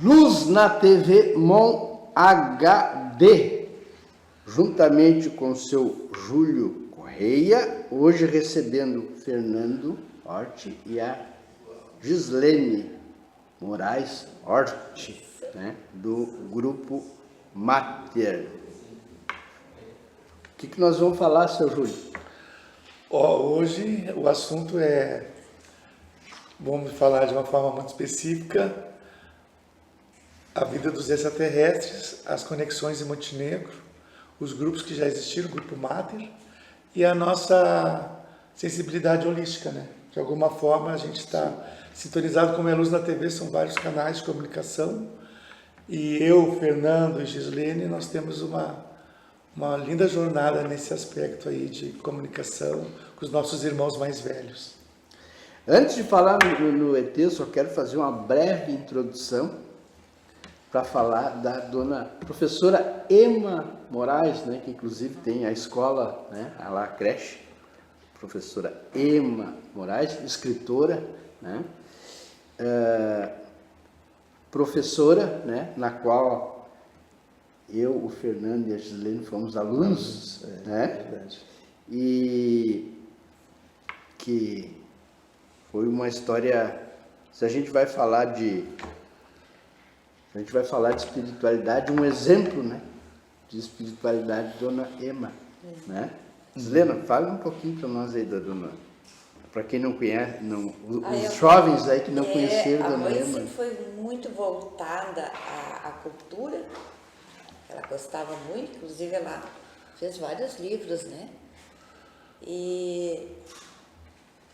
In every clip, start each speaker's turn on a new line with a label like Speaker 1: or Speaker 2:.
Speaker 1: Luz na TV Mon HD, juntamente com seu Júlio Correia, hoje recebendo Fernando Hort e a Gislene Moraes Hort, né, do Grupo Mater. O que nós vamos falar, seu Júlio?
Speaker 2: Hoje o assunto vamos falar de uma forma muito específica, a vida dos extraterrestres, as conexões em Montenegro, os grupos que já existiram, o Grupo Mater, e a nossa sensibilidade holística, né? De alguma forma a gente está sintonizado, como é Luz na TV, são vários canais de comunicação, e eu, Fernando e Gislene, nós temos uma linda jornada nesse aspecto aí de comunicação com os nossos irmãos mais velhos.
Speaker 1: Antes de falar no ET, eu só quero fazer uma breve introdução para falar da dona professora Ema Moraes, né, que inclusive tem a escola, né, a creche, professora Ema Moraes, escritora, né, professora, né, na qual eu, o Fernando e a Gislene fomos alunos, né,
Speaker 2: Verdade.
Speaker 1: e que foi uma história, se a gente vai falar de espiritualidade, um exemplo, né, de espiritualidade, dona Ema, né? Gislene, fala um pouquinho para nós aí da dona, para quem não conhece, os jovens aí que não conheceram a dona Ema.
Speaker 3: A mãe sempre foi muito voltada à cultura, ela gostava muito, inclusive ela fez vários livros, né? E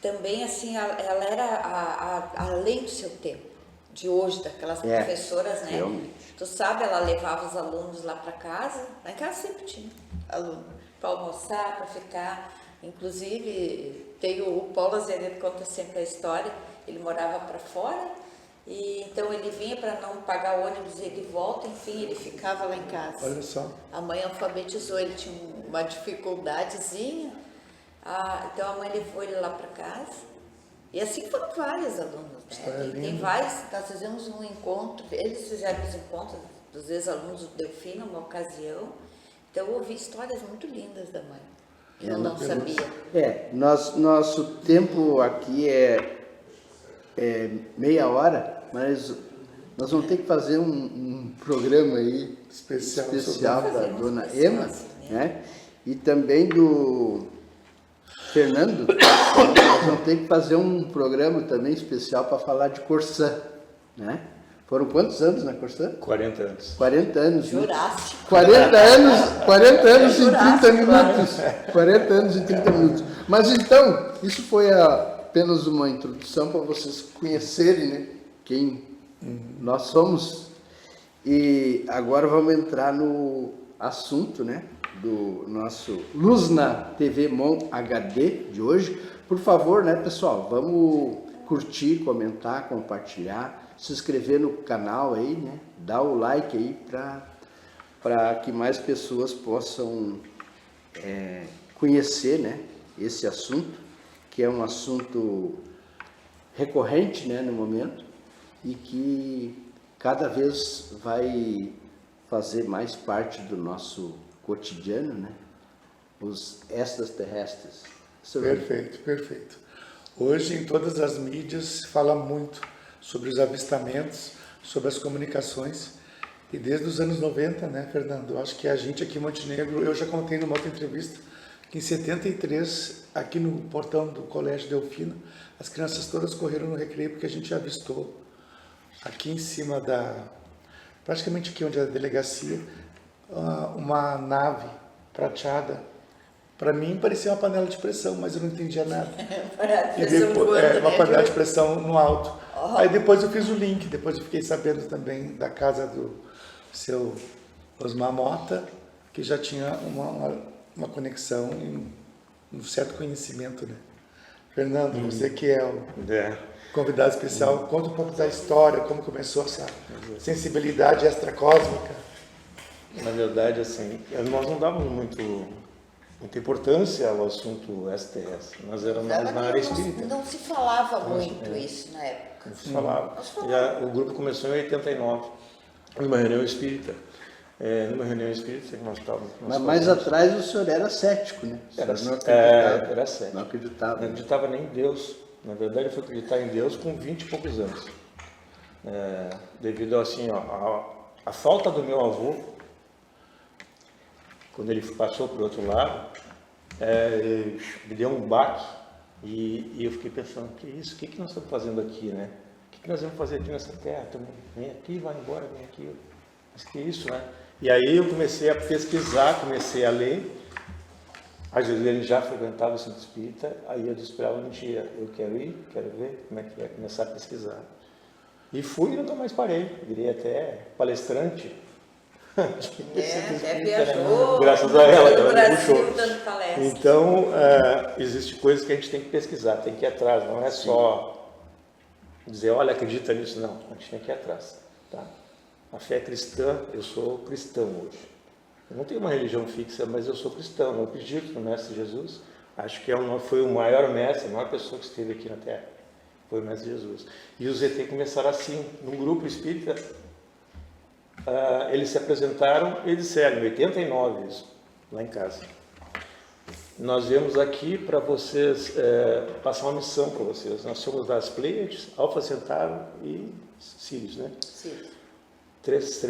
Speaker 3: também, assim, ela era além do seu tempo, de hoje, daquelas professoras, né?
Speaker 1: Realmente.
Speaker 3: Tu sabe, ela levava os alunos lá para casa, lá em casa sempre tinha aluno, para almoçar, para ficar. Inclusive, tem o Paulo Azevedo conta sempre a história, ele morava para fora, e então ele vinha para não pagar o ônibus e ele volta, enfim, ele ficava lá em casa.
Speaker 2: Olha só.
Speaker 3: A mãe alfabetizou, ele tinha uma dificuldadezinha, então a mãe levou ele lá para casa. E assim foram vários alunos, né? Tem vários, nós fizemos um encontro, eles fizeram os encontros dos ex-alunos do Delfino, numa ocasião, então eu ouvi histórias muito lindas da mãe, que eu não sabia.
Speaker 1: Nosso tempo aqui é meia hora, mas nós vamos ter que fazer um programa aí especial da dona Ema, né? E também do Fernando, nós vamos ter que fazer um programa também especial para falar de Corsã, né? Foram quantos anos na Corsã?
Speaker 4: 40 anos.
Speaker 1: 40 anos, né?
Speaker 3: Jurássico.
Speaker 1: 40 anos em 30 minutos. 40 anos em 30 minutos. Mas então, isso foi apenas uma introdução para vocês conhecerem, né, quem nós somos. E agora vamos entrar no assunto, né, do nosso Luz na TV Mon HD de hoje. Por favor, né, pessoal, vamos curtir, comentar, compartilhar, se inscrever no canal aí, né, dar o like aí para que mais pessoas possam conhecer, né, esse assunto, que é um assunto recorrente, né, no momento, e que cada vez vai fazer mais parte do nosso cotidiano, né? Os extraterrestres.
Speaker 2: Perfeito. Hoje, em todas as mídias, se fala muito sobre os avistamentos, sobre as comunicações, e desde os anos 90, né, Fernando? Eu acho que a gente aqui em Montenegro, eu já contei numa outra entrevista, que em 73, aqui no portão do Colégio Delfino, as crianças todas correram no recreio porque a gente avistou aqui em cima praticamente aqui onde é a delegacia, uma nave prateada. Para mim parecia uma panela de pressão, mas eu não entendia nada. E depois, uma panela de pressão no alto. Aí depois eu fiz o link, depois eu fiquei sabendo também da casa do seu Osmar Mota, que já tinha uma conexão e um certo conhecimento, né? Fernando, você que é o convidado especial, conta um pouco da história, como começou essa sensibilidade extracósmica.
Speaker 4: Na verdade, assim, nós não dávamos muito muita importância ao assunto STS. Nós éramos mais na área espírita.
Speaker 3: Não se falava muito isso na época.
Speaker 4: Não se falava. O grupo começou em 89, numa reunião espírita. Numa reunião espírita que nós estávamos.
Speaker 1: Mas mais atrás o senhor era cético, né?
Speaker 4: Era cético.
Speaker 1: Não acreditava.
Speaker 4: Não acreditava nem em Deus. Na verdade, eu fui acreditar em Deus com 20 e poucos anos. Devido assim, a falta do meu avô, quando ele passou para o outro lado, me deu um baque e eu fiquei pensando, que isso? O que nós estamos fazendo aqui, né? O que nós vamos fazer aqui nessa terra também? Vem aqui, vai embora, vem aqui. Mas que isso, né? E aí eu comecei a pesquisar, comecei a ler. Às vezes ele já frequentava o centro espírita, aí eu disse para ela um dia, eu quero ir, quero ver como é que vai, começar a pesquisar. E fui e nunca mais parei, virei até palestrante.
Speaker 3: Até viajou,
Speaker 4: graças a ela,
Speaker 3: no
Speaker 4: ela
Speaker 3: Brasil
Speaker 4: puxou.
Speaker 3: dando palestra.
Speaker 4: Então, existe coisas que a gente tem que pesquisar, tem que ir atrás, não é só dizer, olha, acredita nisso, não, a gente tem que ir atrás. Tá? A fé cristã, eu sou cristão hoje. Eu não tenho uma religião fixa, mas eu sou cristão, eu acredito no Mestre Jesus. Acho que foi o maior mestre, a maior pessoa que esteve aqui na Terra. Foi o Mestre Jesus. E os ET começaram assim, num grupo espírita. Eles se apresentaram e disseram, em 89, isso, lá em casa. Nós viemos aqui para vocês, passar uma missão para vocês. Nós somos das Pleiades, Alfa Centauro e Sirius, né?
Speaker 3: Sim.
Speaker 4: Três,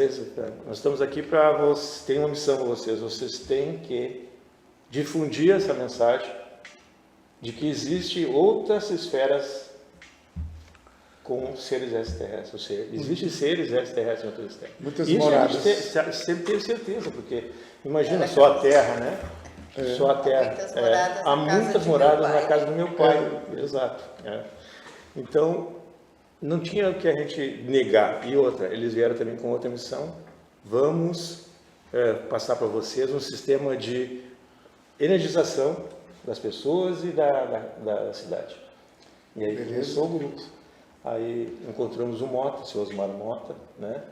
Speaker 4: nós estamos aqui para vocês, tem uma missão para vocês. Vocês têm que difundir essa mensagem de que existe outras esferas com seres extraterrestres, ou seja, existem seres extraterrestres em outras esferas.
Speaker 2: Muitas
Speaker 4: isso
Speaker 2: moradas.
Speaker 4: A gente sempre teve certeza, porque imagina só a Terra, né? Só a Terra. Há muitas moradas na casa do meu pai. Exato. Então, não tinha o que a gente negar. E outra, eles vieram também com outra missão. Vamos passar para vocês um sistema de energização das pessoas e da cidade. E aí começou o grupo. Aí encontramos o Mota, o senhor Osmar Mota, né?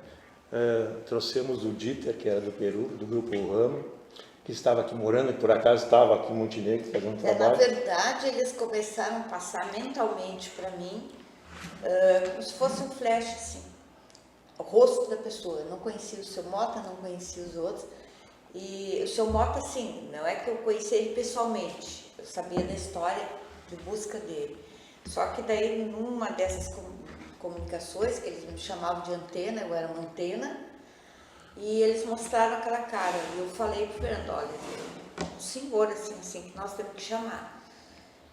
Speaker 4: Trouxemos o Dieter, que era do Peru, do grupo Ramo, que estava aqui morando, que por acaso estava aqui em Montenegro fazendo trabalho.
Speaker 3: Na verdade, eles começaram a passar mentalmente para mim, como se fosse um flash, assim, o rosto da pessoa. Eu não conhecia o seu Mota, não conhecia os outros. E o seu Mota, assim, não é que eu conhecia ele pessoalmente, eu sabia da história de busca dele. Só que daí, numa dessas comunicações, que eles me chamavam de antena, eu era uma antena, e eles mostraram aquela cara. E eu falei pro Fernando, olha, um senhor assim, que nós temos que chamar.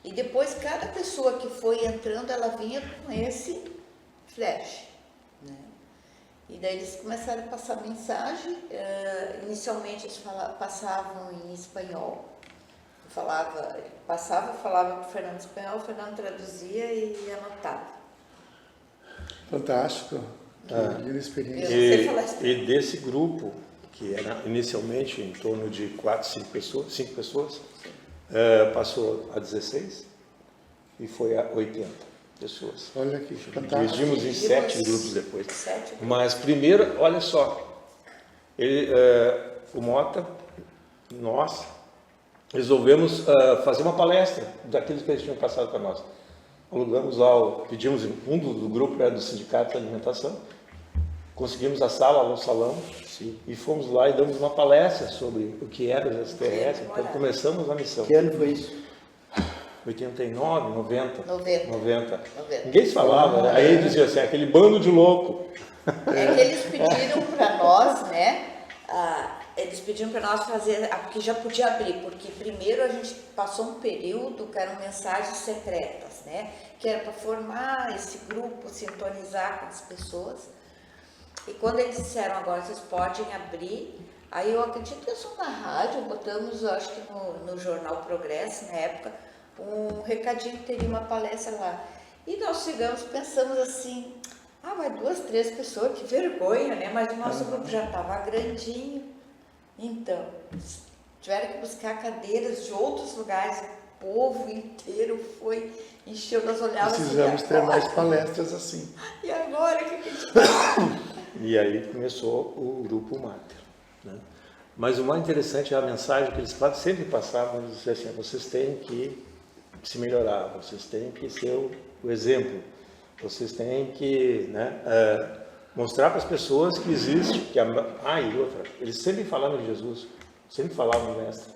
Speaker 3: E depois, cada pessoa que foi entrando, ela vinha com esse flash, né? E daí eles começaram a passar mensagem. Inicialmente eles passavam em espanhol. Falava para o Fernando espanhol, o Fernando traduzia e anotava.
Speaker 2: Fantástico. Que linda experiência.
Speaker 4: E desse grupo, que era inicialmente em torno de 5 pessoas, passou a 16 e foi a 80 pessoas.
Speaker 2: Olha que fantástico.
Speaker 4: Dividimos em 7 grupos depois. Mas primeiro, olha só, o Mota, nós resolvemos fazer uma palestra daqueles que eles tinham passado para nós. Alugamos lá, pedimos, um do grupo era do Sindicato de Alimentação, conseguimos a sala, o salão, e fomos lá e damos uma palestra sobre o que eram os extraterrestres. Então começamos a missão.
Speaker 1: Que ano foi isso?
Speaker 4: 89, 90.
Speaker 3: 90.
Speaker 4: Ninguém se falava, né? Aí dizia assim, aquele bando de louco.
Speaker 3: É que eles pediram para nós, né? Eles pediram para nós fazer, porque já podia abrir, porque primeiro a gente passou um período que eram mensagens secretas, né? Que era para formar esse grupo, sintonizar com as pessoas. E quando eles disseram, agora vocês podem abrir, aí eu acredito que eu sou na rádio, botamos, eu acho que no jornal Progresso, na época, um recadinho que teria uma palestra lá. E nós chegamos, pensamos assim, vai 2, 3 pessoas, que vergonha, né? Mas o nosso grupo já estava grandinho. Então, tiveram que buscar cadeiras de outros lugares, o povo inteiro foi, encheu, nós olhávamos.
Speaker 2: Precisamos ter mais palestras assim.
Speaker 3: E agora, o que a gente faz?
Speaker 4: E aí começou o grupo Mater, né? Mas o mais interessante é a mensagem que eles sempre passavam, eles diziam assim, vocês têm que se melhorar, vocês têm que ser o exemplo, vocês têm que, né, mostrar para as pessoas que existe, que e outra, eles sempre falavam de Jesus, sempre falavam do Mestre.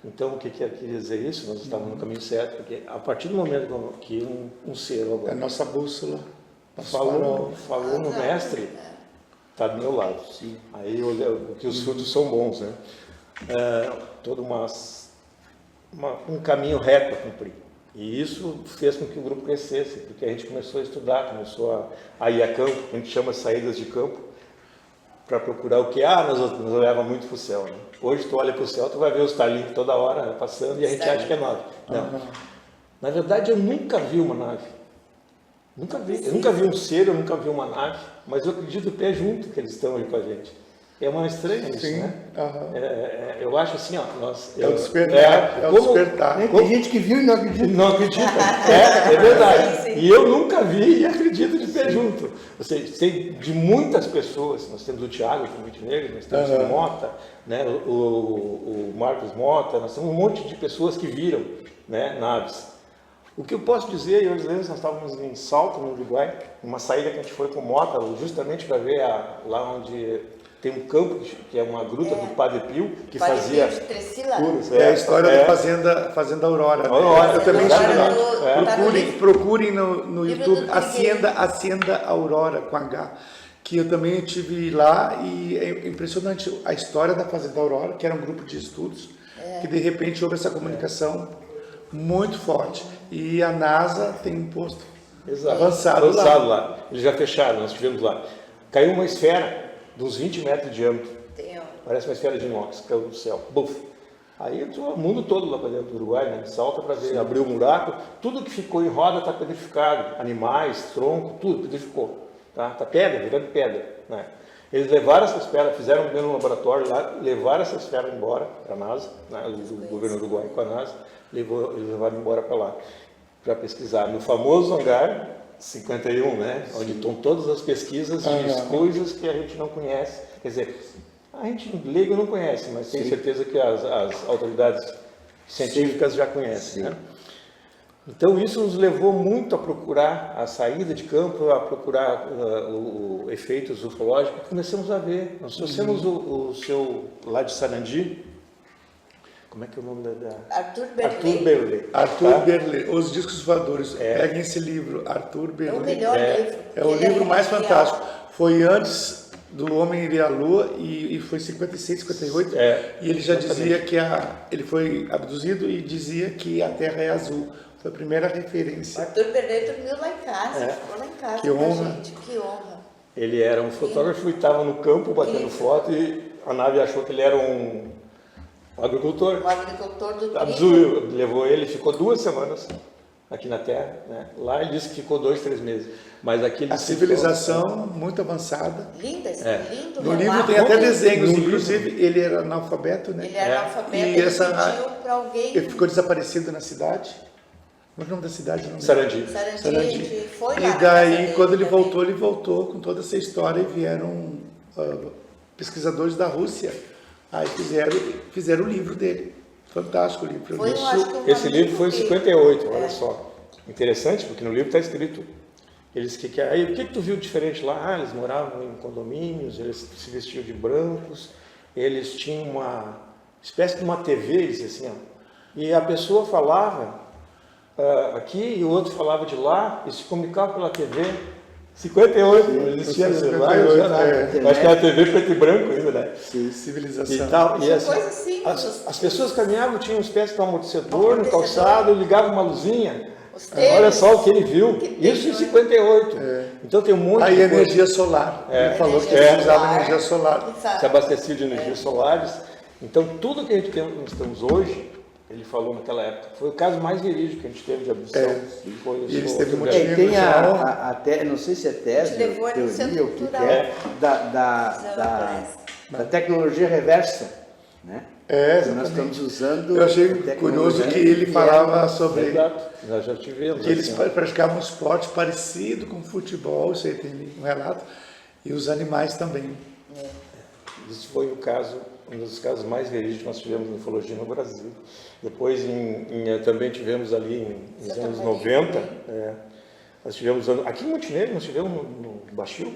Speaker 4: Então, o que quer dizer isso? Nós estávamos no caminho certo, porque a partir do momento que um ser...
Speaker 2: É a nossa bússola.
Speaker 4: Falou no Mestre, está do meu lado. Sim. Aí que os frutos são bons, né? Todo um caminho reto a cumprir. E isso fez com que o grupo crescesse, porque a gente começou a estudar, começou a ir a campo, a gente chama saídas de campo, para procurar o que? Nos olhava muito para o céu. Né? Hoje tu olha para o céu, tu vai ver os Starlink toda hora passando e a gente acha que é nave. Não. Na verdade, eu nunca vi uma nave. Nunca vi. Eu nunca vi um ser, eu nunca vi uma nave, mas eu acredito pé junto que eles estão aí com a gente. É uma estranha isso, né? Eu acho assim,
Speaker 2: é o despertar. É o despertar.
Speaker 1: Tem gente que viu e não acredita.
Speaker 4: Não acredita. É verdade. Sim. E eu nunca vi e acredito de pé junto. Você sei de muitas pessoas, nós temos o Tiago, que é muito negro, nós temos o Mota, né? o Marcos Mota, nós temos um monte de pessoas que viram, né, naves. O que eu posso dizer, eu e os nós estávamos em Salto, no Uruguai, uma saída que a gente foi com o Mota, justamente para ver lá onde tem um campo, que é uma gruta do Padre Pio, que fazia
Speaker 3: curas.
Speaker 2: É a história da Fazenda Aurora. Eu também estive lá. Procurem no YouTube Hacienda Aurora, com H, que eu também estive lá, e é impressionante a história da Fazenda Aurora, que era um grupo de estudos, que de repente houve essa comunicação muito forte. E a NASA tem um posto avançado lá.
Speaker 4: Eles já fecharam, nós estivemos lá. Caiu uma esfera de uns 20 metros de diâmetro. Parece uma esfera de inox, caiu do céu. Buf! Aí entrou o mundo todo lá para dentro do Uruguai, né? Salta para ver, abriu um buraco. Tudo que ficou em roda está pedrificado. Animais, tronco, tudo pedrificou. Tá pedra, virando pedra. Né? Eles levaram essa esfera, fizeram um laboratório lá, levaram essa esfera embora para a NASA, né? O governo uruguaio com a NASA, eles levaram embora para lá, para pesquisar. No famoso hangar 51, né? Onde estão todas as pesquisas de coisas que a gente não conhece. Quer dizer, a gente leigo não conhece, mas tenho certeza que as autoridades científicas já conhecem. Né? Então isso nos levou muito a procurar a saída de campo, a procurar efeitos ufológicos. Começamos a ver. Nós trouxemos o seu lá de Sarandi. Como é que é o nome da...
Speaker 3: Arthur
Speaker 2: Berlet. Os Discos Voadores. Peguem esse livro, Arthur Berlet.
Speaker 3: É o melhor livro.
Speaker 2: É o livro mais fantástico. Foi antes do Homem Ir à Lua e foi em 56, 58. E ele já dizia que ele foi abduzido e dizia que a Terra é azul. Foi a primeira referência.
Speaker 3: Arthur Berlet dormiu lá em casa, ficou lá em casa.
Speaker 2: Que honra.
Speaker 3: Gente, que honra.
Speaker 4: Ele era um fotógrafo e estava no campo batendo foto e a nave achou que ele era um agricultor.
Speaker 3: Um agricultor do
Speaker 4: trigo. Levou ele, ficou 2 semanas aqui na Terra. Né? Lá ele disse que ficou 2, 3 meses. Mas aqui
Speaker 2: a civilização muito avançada.
Speaker 3: Linda, lindo.
Speaker 2: No livro tem até desenhos, inclusive ele era analfabeto, né?
Speaker 3: Ele era analfabeto e
Speaker 2: ele
Speaker 3: pediu para alguém.
Speaker 2: Ele ficou desaparecido na cidade. Qual é o nome da cidade?
Speaker 4: Sarandi.
Speaker 3: Foi lá.
Speaker 2: E daí, quando ele voltou com toda essa história e vieram pesquisadores da Rússia. Aí fizeram o livro dele. Fantástico o livro.
Speaker 4: Esse livro foi em 58, olha só. Interessante, porque no livro está escrito. Aí, o que tu viu diferente lá? Eles moravam em condomínios, eles se vestiam de brancos, eles tinham uma espécie de uma TV, eles assim, e a pessoa falava aqui e o outro falava de lá, e se comunicava pela TV. 58, não existia celular, acho que era TV preto e branco ainda, né?
Speaker 2: Sim, civilização.
Speaker 4: E tal, e assim, as pessoas caminhavam, tinham uma espécie de um amortecedor no calçado, ligavam uma luzinha. Olha só o que ele viu, isso em 58. Então tem um monte de
Speaker 2: coisa. Energia solar. Ele falou que ele usava energia solar.
Speaker 4: Se abastecia de energias solares. Então tudo que a gente nós temos hoje, ele falou naquela época, foi o caso mais verídico que a gente teve de abdução.
Speaker 2: E eles teve motivo.
Speaker 5: Tem até, não sei se é tese, teoria, o que é, da tecnologia reversa, né?
Speaker 2: Nós estamos usando. Eu achei curioso que ele falava sobre.
Speaker 4: Exato, nós já tivemos.
Speaker 2: Que eles praticavam um esporte parecido com futebol, isso aí tem um relato, e os animais também.
Speaker 4: Isso foi o caso, um dos casos mais verídicos que nós tivemos em ufologia no Brasil. Depois também tivemos ali nos anos 90, nós tivemos, aqui em Montenegro, nós tivemos no Baixio,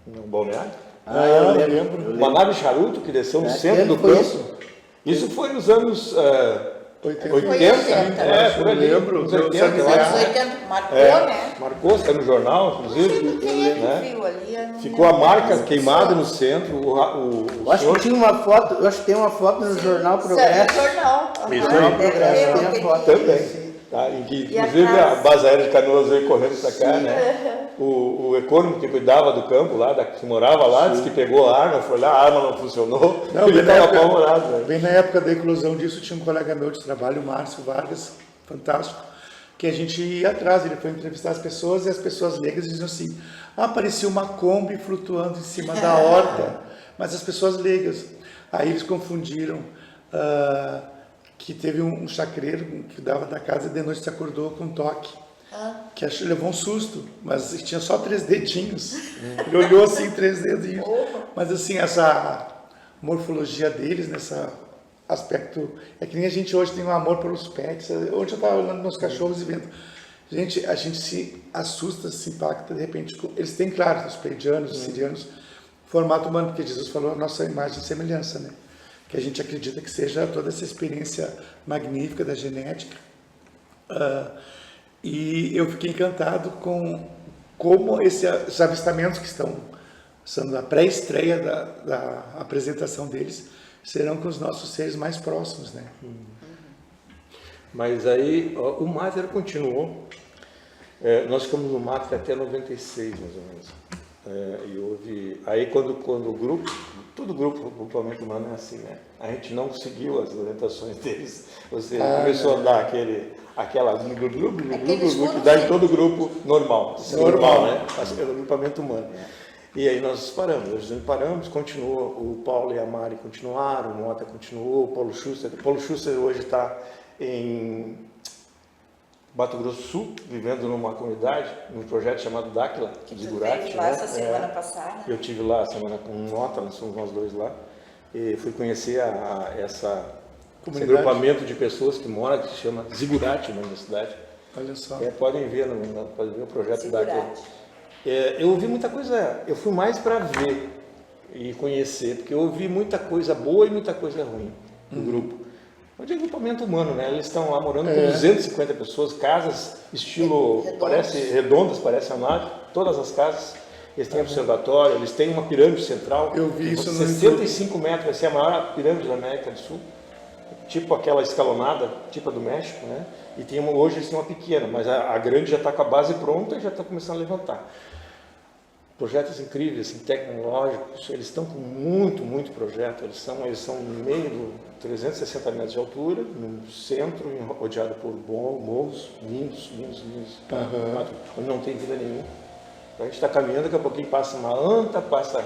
Speaker 4: no Balneário,
Speaker 5: Eu lembro.
Speaker 4: uma nave charuto que desceu no centro do campo. Isso foi nos anos 80, por ali.
Speaker 2: Eu lembro,
Speaker 4: nos
Speaker 2: eu
Speaker 4: 80,
Speaker 2: sabia.
Speaker 4: eu acho.
Speaker 3: Anos 80 marcou, né?
Speaker 4: Marcou, saiu no jornal, inclusive.
Speaker 3: Quem é que
Speaker 4: né?
Speaker 3: viu ali? Eu não
Speaker 4: Ficou a
Speaker 3: lembro.
Speaker 4: marca queimada no centro.
Speaker 5: Eu acho que tinha uma foto, eu acho que tem uma foto no Jornal Progresso.
Speaker 3: No jornal.
Speaker 4: Isso
Speaker 3: Aham,
Speaker 4: aí.
Speaker 3: deve
Speaker 5: Progresso,
Speaker 3: ter,
Speaker 5: tem a
Speaker 3: aquele
Speaker 5: foto.
Speaker 3: dia.
Speaker 4: Também. Tá? Em que,
Speaker 3: E
Speaker 4: inclusive,
Speaker 3: atrás?
Speaker 4: a base aérea de Canoas veio correndo para cá, né? O econômico que cuidava do campo lá, que morava lá, disse que pegou a arma, foi lá, a arma não funcionou,
Speaker 2: Não,
Speaker 4: ele
Speaker 2: bem na
Speaker 4: estava
Speaker 2: época-
Speaker 4: apavorado. Né?
Speaker 2: Bem na época da eclosão disso, tinha um colega meu de trabalho, o Márcio Vargas, fantástico, que a gente ia atrás, ele foi entrevistar as pessoas e as pessoas leigas diziam assim, apareceu uma Kombi flutuando em cima da horta, mas as pessoas leigas. Aí eles confundiram que teve um chacreiro que dava da casa e de noite se acordou com um toque. Que levou um susto, mas tinha só 3 dedinhos. Ele olhou assim, 3 dedinhos. Mas assim, essa morfologia deles, nesse aspecto, é que nem a gente hoje tem um amor pelos pets. Hoje eu estava olhando meus cachorros e vendo. A gente se assusta, se impacta de repente. Eles têm, claro, os pleiadianos, os sirianos, formato humano, porque Jesus falou a nossa imagem e semelhança, né? Que a gente acredita que seja toda essa experiência magnífica da genética. E eu fiquei encantado com como esses avistamentos que estão sendo a pré-estreia da apresentação deles serão com os nossos seres mais próximos, né?
Speaker 4: Mas aí ó, o Mater continuou. Nós ficamos no Mater até 96, mais ou menos. E houve. Aí quando o grupo, todo grupo grupamento humano é assim, né? A gente não seguiu as orientações deles. Você começou a dar aquela que dá em todo grupo normal. Isso é normal, né? Pelo grupamento humano. E aí nós paramos, continuou, o Paulo e a Mari continuaram, o Mota continuou, o Paulo Schuster hoje está em Mato Grosso do Sul, vivendo numa comunidade, num projeto chamado Dáquila, de Gurati.
Speaker 3: Lá essa semana passada.
Speaker 4: Eu estive lá a semana com o Mota, nós somos nós dois lá, e fui conhecer esse agrupamento de pessoas que moram, que se chama Zigurati, na minha cidade.
Speaker 2: Olha só.
Speaker 4: Podem ver o projeto Dáquila. Eu ouvi muita coisa, eu fui mais para ver e conhecer, porque eu ouvi muita coisa boa e muita coisa ruim do grupo. É de agrupamento humano, né? Eles estão lá morando com 250 pessoas, casas estilo, redondas, parece a nave, todas as casas. Eles têm observatório, eles têm uma pirâmide central.
Speaker 2: Eu vi isso no
Speaker 4: 65 metros, vai ser a maior pirâmide da América do Sul. Tipo aquela escalonada, tipo a do México, né? E hoje eles têm uma pequena, mas a grande já está com a base pronta e já está começando a levantar. Projetos incríveis, assim, tecnológicos, eles estão com muito projeto, eles são no meio de 360 metros de altura, no centro, rodeado por morros lindos, onde não tem vida nenhuma. A gente está caminhando, daqui a pouquinho passa uma anta, passa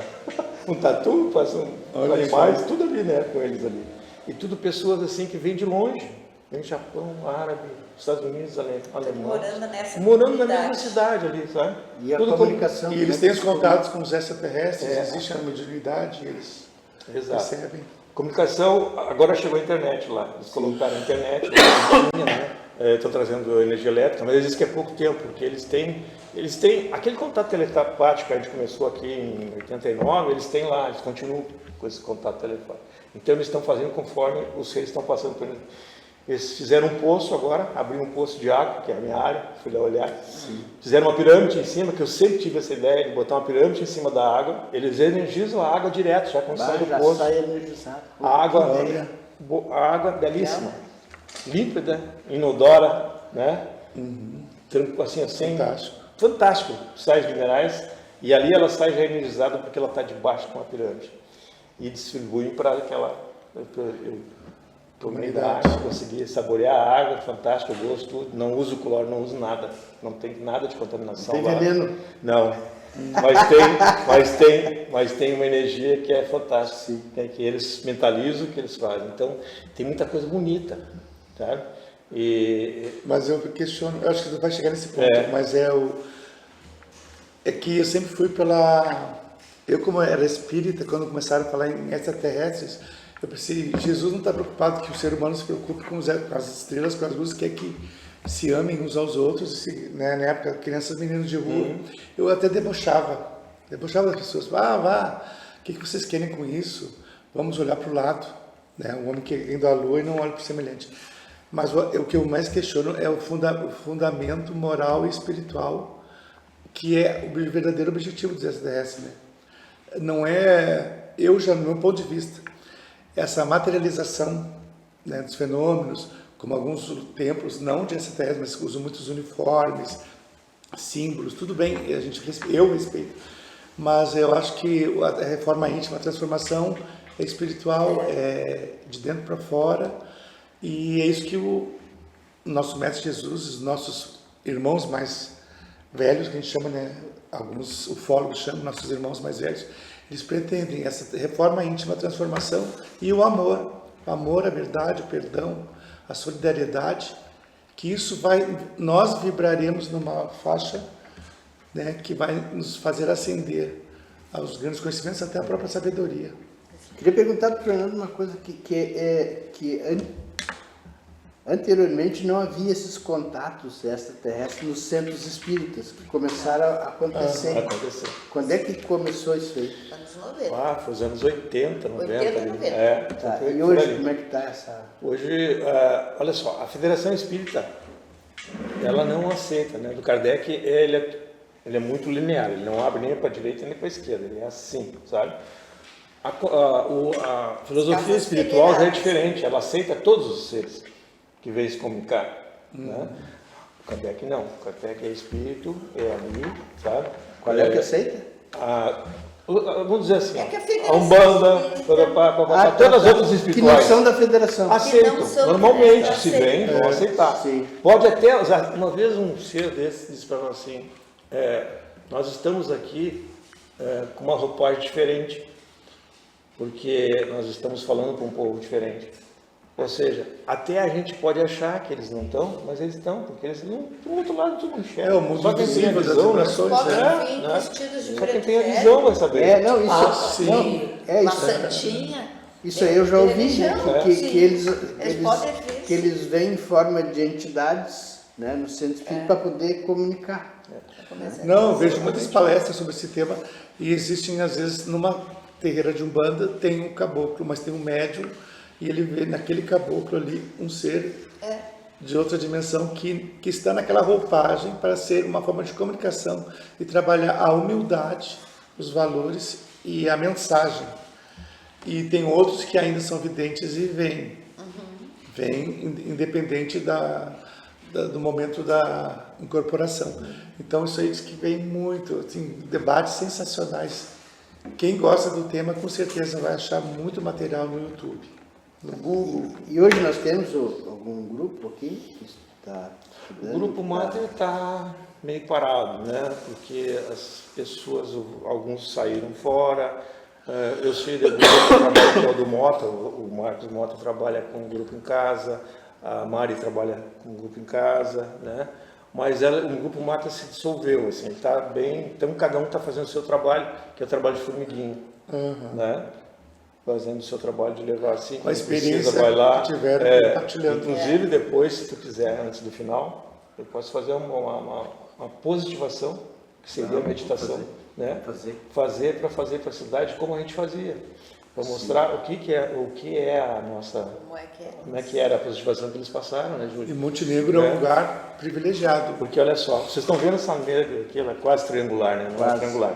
Speaker 4: um tatu, passa animais, tudo ali, né, com eles ali. E tudo pessoas assim que vêm de longe, vem Japão, árabe, Estados Unidos, alemães. Morando na mesma cidade ali, sabe?
Speaker 5: E a
Speaker 4: tudo
Speaker 5: comunicação.
Speaker 2: E eles têm os contatos com os extraterrestres, existe a mediunidade, eles percebem.
Speaker 4: Comunicação, agora chegou a internet lá, eles colocaram a internet, lá, né? Estão trazendo energia elétrica, mas eles dizem que é pouco tempo, porque eles têm aquele contato telepático que a gente começou aqui em 89, eles têm lá, eles continuam com esse contato telepático. Então eles estão fazendo conforme os seres estão passando por eles. Eles fizeram um poço agora, abriram um poço de água, que é a minha área, fui lá olhar. Sim. Fizeram uma pirâmide em cima, que eu sempre tive essa ideia de botar uma pirâmide em cima da água. Eles energizam a água direto, já quando sai do poço.
Speaker 5: Sai energizado.
Speaker 4: A água belíssima, límpida, inodora, né? Assim, fantástico, sais minerais. E ali ela sai já energizada porque ela está debaixo com a pirâmide. E distribuem para aquela... Comunidade, consegui saborear a água, fantástico, eu gosto, tudo. Não uso cloro, não uso nada, não tem nada de contaminação
Speaker 5: lá. Tem veneno?
Speaker 4: Não, mas tem uma energia que é fantástica, que eles mentalizam, que eles fazem. Então, tem muita coisa bonita, sabe?
Speaker 2: Mas eu questiono, eu acho que você vai chegar nesse ponto, mas é que eu sempre fui Eu, como era espírita, quando começaram a falar em extraterrestres, eu pensei, Jesus não está preocupado que o ser humano se preocupe com as estrelas, com as luzes, quer que se amem uns aos outros, né? Na época, crianças e meninos de rua. Eu até debochava das pessoas. Vá, o que vocês querem com isso? Vamos olhar para o lado, né? Um homem que indo à lua e não olha para o semelhante. Mas o que eu mais questiono é o fundamento moral e espiritual, que é o verdadeiro objetivo do extraterrestre, né? Não é, no meu ponto de vista, essa materialização, né, dos fenômenos, como alguns templos, não de extraterrestres, mas usam muitos uniformes, símbolos, tudo bem, eu respeito, mas eu acho que a reforma íntima, a transformação é espiritual, é de dentro para fora, e é isso que o nosso Mestre Jesus, os nossos irmãos mais velhos, que a gente chama, né, alguns ufólogos chamam nossos irmãos mais velhos, eles pretendem essa reforma íntima, a transformação e o amor, a verdade, o perdão, a solidariedade, que isso nós vibraremos numa faixa, né, que vai nos fazer ascender aos grandes conhecimentos, até a própria sabedoria.
Speaker 5: Queria perguntar para o Fernando uma coisa anteriormente não havia esses contatos extraterrestres nos centros espíritas, que começaram a acontecer. Quando é que começou isso aí?
Speaker 3: Anos 90.
Speaker 4: Foi os anos 80, 90.
Speaker 3: 80, 90.
Speaker 5: Tá, e hoje, como é que está essa...
Speaker 4: Hoje, olha só, a Federação Espírita, ela não aceita, né? Do Kardec, ele é muito linear, ele não abre nem para a direita nem para a esquerda, ele é assim, sabe? A filosofia espiritual já é diferente, ela aceita todos os seres que veio se comunicar, né? O Kardec não, o Kardec é espírito, é ali, sabe?
Speaker 5: Qual é que aceita?
Speaker 4: Vamos dizer assim,
Speaker 3: a
Speaker 4: a Umbanda, todas as outras espirituais.
Speaker 5: Que não são da federação.
Speaker 4: Aceitam, normalmente, se vem, vão aceitar.
Speaker 5: Sim.
Speaker 4: Pode até, uma vez um ser desse disse para nós assim, nós estamos aqui com uma roupagem diferente, porque nós estamos falando com um povo diferente. Ou seja, até a gente pode achar que eles não estão, mas eles estão, porque eles não estão do outro lado, tudo enxerga.
Speaker 2: O mundo invisível das vibrações.
Speaker 4: Só quem tem a visão vai saber.
Speaker 5: Uma
Speaker 3: santinha.
Speaker 5: Isso aí eu já ouvi, né? Que
Speaker 3: eles
Speaker 5: eles vêm em forma de entidades, né, no centro espírita para poder comunicar.
Speaker 2: Não, eu vejo muitas palestras sobre esse tema e existem, às vezes, numa terreira de Umbanda, tem um caboclo, mas tem um médium, e ele vê naquele caboclo ali um ser de outra dimensão que está naquela roupagem para ser uma forma de comunicação e trabalhar a humildade, os valores e a mensagem. E tem outros que ainda são videntes e vêm. Vêm independente do momento da incorporação. Então isso aí diz que vem muito, assim, debates sensacionais. Quem gosta do tema com certeza vai achar muito material no YouTube. No Google.
Speaker 5: E hoje nós temos algum grupo aqui que está estudando?
Speaker 4: O Grupo Mater está meio parado, né? Porque as pessoas, alguns saíram fora. Eu sei do grupo que trabalha, que é o do Mota, o Marcos Mota trabalha com um grupo em casa, a Mari trabalha com um grupo em casa, né? Mas o Grupo Mater se dissolveu, assim, está bem, então cada um está fazendo o seu trabalho, que é o trabalho de formiguinha, né? Fazendo o seu trabalho de levar assim,
Speaker 2: a experiência
Speaker 4: vai lá,
Speaker 2: que tiver compartilhando.
Speaker 4: Inclusive depois, se tu quiser, antes do final, eu posso fazer uma positivação, que seria a meditação, né? Fazer para a cidade como a gente fazia, para mostrar o que é a nossa, como é que era a positivação que eles passaram, né, Júlio?
Speaker 2: E Montenegro é um lugar privilegiado.
Speaker 4: Porque olha só, vocês estão vendo essa mesa aqui, ela é quase triangular, né? Não é triangular.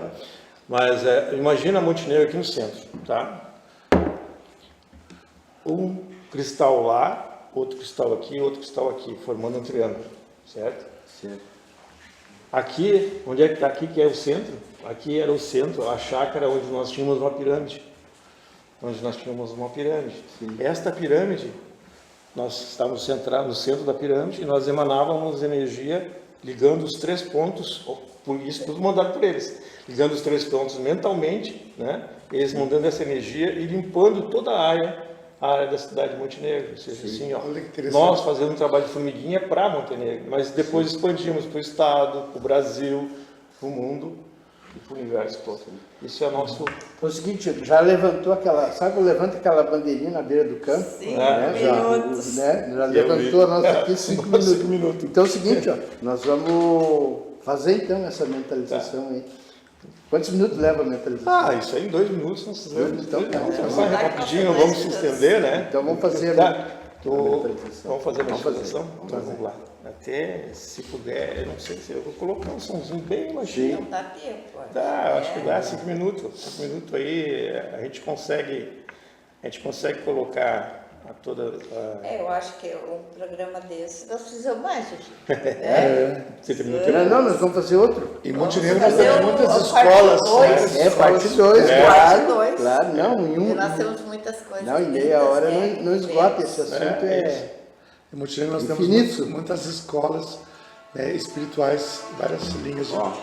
Speaker 4: Mas imagina Montenegro aqui no centro, tá? Um cristal lá, outro cristal aqui, formando um triângulo, certo?
Speaker 5: Certo.
Speaker 4: Aqui, onde é que está aqui, que é o centro? Aqui era o centro, a chácara onde nós tínhamos uma pirâmide. Sim. Esta pirâmide, nós estávamos centrados no centro da pirâmide e nós emanávamos energia ligando os 3 pontos, por isso tudo mandado por eles, ligando os 3 pontos mentalmente, né? Eles mandando essa energia e limpando toda a área da cidade de Montenegro, ou seja, assim, ó, nós fazendo um trabalho de formiguinha para Montenegro, mas depois expandimos para o estado, para o Brasil, para o mundo, e para o universo todo. Isso é nosso...
Speaker 5: Foi o seguinte, já levantou aquela, sabe, levanta aquela bandeirinha na beira do campo?
Speaker 3: 5
Speaker 5: né?
Speaker 3: minutos.
Speaker 5: Já levantou a nossa aqui 5 minutos. Então é o seguinte, ó, nós vamos fazer então essa mentalização aí. Quantos minutos leva a mentalização?
Speaker 4: Isso aí em 2 minutos nós fizemos.
Speaker 5: Então,
Speaker 4: Vai rapidinho, vamos se estender, né?
Speaker 5: Então vamos fazer
Speaker 4: Vamos fazer a meditação? Então, vamos lá. Até, se puder, eu não sei se eu vou colocar um somzinho bem baixinho.
Speaker 3: Não dá tempo.
Speaker 4: Dá, acho que dá 5 minutos. 5 minutos aí a gente consegue colocar a toda a...
Speaker 3: Eu acho que um programa desse nós precisamos mais, gente.
Speaker 4: Você terminou o tempo?
Speaker 5: Não, nós vamos fazer outro.
Speaker 2: Em Montenegro
Speaker 3: Vamos
Speaker 2: nós
Speaker 3: fazer
Speaker 2: temos muitas
Speaker 3: o parte
Speaker 2: escolas.
Speaker 3: dois.
Speaker 2: né?
Speaker 5: Parte 2,
Speaker 3: Parte dois.
Speaker 5: claro, não, em
Speaker 3: E nós temos muitas coisas.
Speaker 5: Não, em meia hora
Speaker 3: lindas,
Speaker 5: não esgota esse assunto.
Speaker 2: Em Montenegro nós
Speaker 5: Infinito.
Speaker 2: temos muitas escolas, né, espirituais, várias linhas de...
Speaker 4: Muito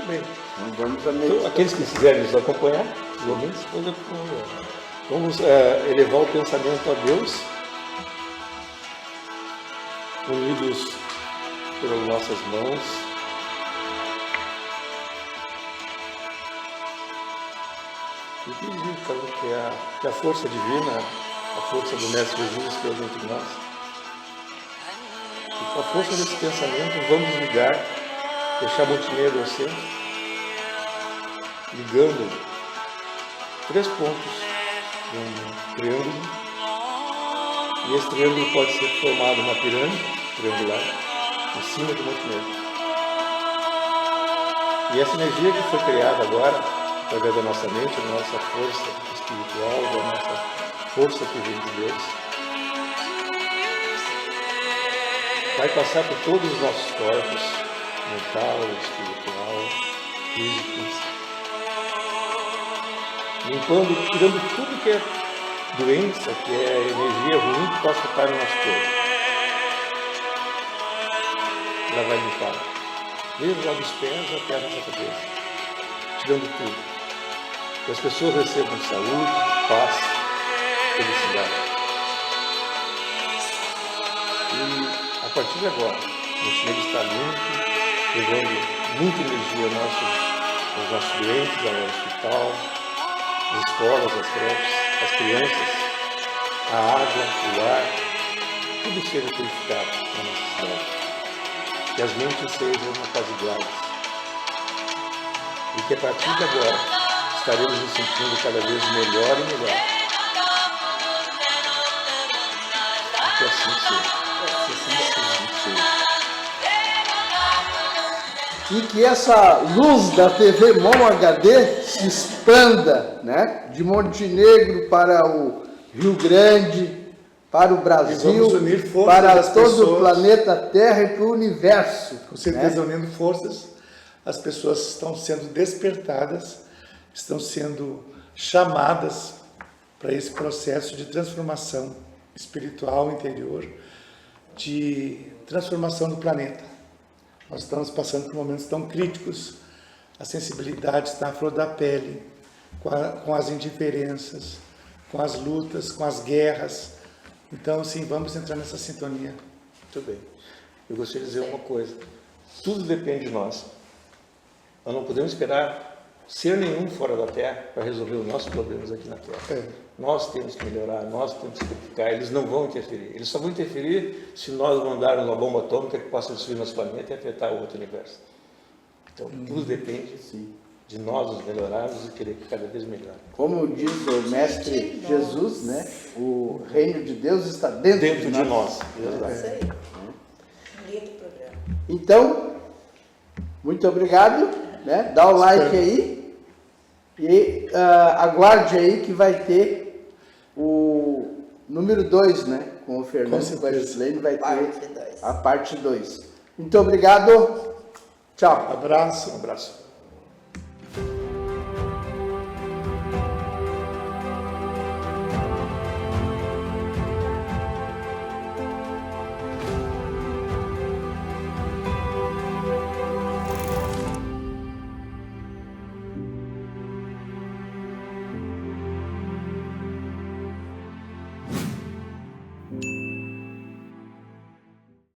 Speaker 4: bem.
Speaker 5: Então vamos a
Speaker 4: Então,
Speaker 5: meditação.
Speaker 4: aqueles que quiserem nos acompanhar, os ouvintes, vamos elevar o pensamento a Deus, unidos pelas nossas mãos. E pedir que a força divina, a força do Mestre Jesus que é dentro de nós, e com a força desse pensamento vamos ligar, deixar Montenegro ao centro, ligando 3 pontos de um triângulo, e esse triângulo pode ser formado uma pirâmide triangular em cima do Montenegro. E essa energia que foi criada agora, através da nossa mente, da nossa força espiritual, da nossa força que vem de Deus, vai passar por todos os nossos corpos, mental, espiritual, físico, limpando, tirando tudo que é doença, que é energia ruim que possa estar no nosso corpo. Ela vai limpar, desde lá dos pés até a nossa cabeça, tirando tudo. Que as pessoas recebam saúde, paz, felicidade. E a partir de agora, o Montenegro está limpo, levando muita energia aos nossos doentes, ao hospital, as escolas, as creches, as crianças, a água, o ar, tudo seja purificado na nossa cidade. Que as mentes sejam apaziguadas. E que a partir de agora estaremos nos sentindo cada vez melhor e melhor. E que assim seja.
Speaker 5: E que essa luz da TV Mono HD se expanda, né? De Montenegro para o Rio Grande, para o Brasil,
Speaker 2: vamos unir forças
Speaker 5: para
Speaker 2: das
Speaker 5: todo
Speaker 2: pessoas.
Speaker 5: o planeta Terra e para o universo.
Speaker 2: Com certeza,
Speaker 5: né?
Speaker 2: unindo forças, as pessoas estão sendo despertadas, estão sendo chamadas para esse processo de transformação espiritual interior, de transformação do planeta. Nós estamos passando por momentos tão críticos, a sensibilidade está à flor da pele, com as indiferenças, com as lutas, com as guerras. Então, sim, vamos entrar nessa sintonia.
Speaker 4: Muito bem. Eu gostaria de dizer uma coisa. Tudo depende de nós. Nós não podemos esperar ser nenhum fora da Terra para resolver os nossos problemas aqui na Terra. Nós temos que melhorar, nós temos que purificar. Eles não vão interferir. Eles só vão interferir se nós mandarmos uma bomba atômica que possa destruir nosso planeta e afetar o outro universo. Então, tudo depende de nós nos melhorarmos e querer cada vez melhor.
Speaker 5: Como diz o Mestre Jesus, né? O reino de Deus está dentro
Speaker 4: De nós.
Speaker 3: Isso aí. Lindo programa.
Speaker 5: Então, muito obrigado, né? Dá o like aí e aguarde aí que vai ter o número 2, né? Com o Fernando Bastislane vai
Speaker 3: Parte
Speaker 5: ter
Speaker 3: dois.
Speaker 5: a parte 2. Muito obrigado. Tchau.
Speaker 2: Abraço.
Speaker 4: Um abraço.